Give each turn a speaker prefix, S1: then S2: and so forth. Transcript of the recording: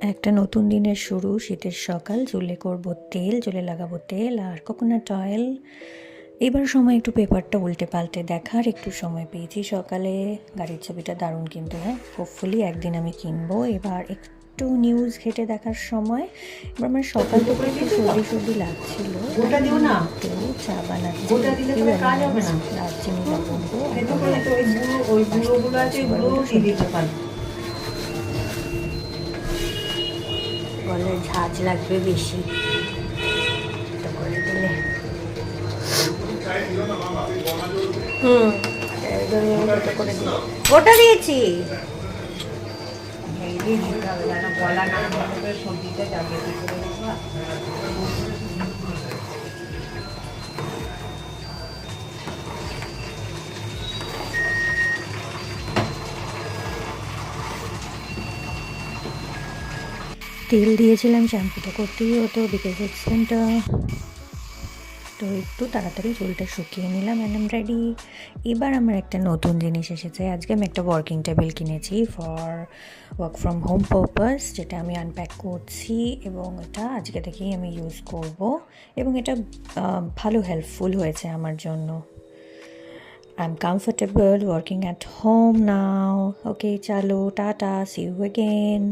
S1: একটা নতুন দিনের শুরু, শীতের সকাল, চুলে করবো তেল, চুলে লাগাবো তেল আর কোকোনাট অয়েল। এবার সময় একটু পেপারটা উল্টে পাল্টে দেখার একটু সময় পেয়েছি সকালে। গাড়ির ছবিটা দারুণ কিন্তু, হ্যাঁ, হোপফুলি একদিন আমি কিনবো। এবার একটু নিউজ ঘেটে দেখার সময়, এবার আমার সকাল থেকে একটু সর্দি সর্দি লাগছিল, তাই আমি একটু চা বানাচ্ছি। একটু দারচিনি, লবঙ্গ আর গলার ঝাঁজ লাগবে বেশি, এটা করে দিলে। হুম, এটা করে দিই, ওটা দিয়েছি। তেল দিয়েছিলাম, শ্যাম্পুটা করতেই হতো বিকজ ইটস উইন্টার। তো একটু তাড়াতাড়ি চুলটা শুকিয়ে নিলাম অ্যান্ড আই রেডি। এবার আমার একটা নতুন জিনিস এসেছে। আজকে আমি একটা ওয়ার্কিং টেবিল কিনেছি for work from home purpose, যেটা আমি আনপ্যাক করছি এবং এটা আজকে থেকেই আমি ইউজ করব এবং এটা ভালো হেল্পফুল হয়েছে আমার জন্য। I am comfortable working at home now. Okay, চলো টাটা, সি ইউ অ্যাগেন।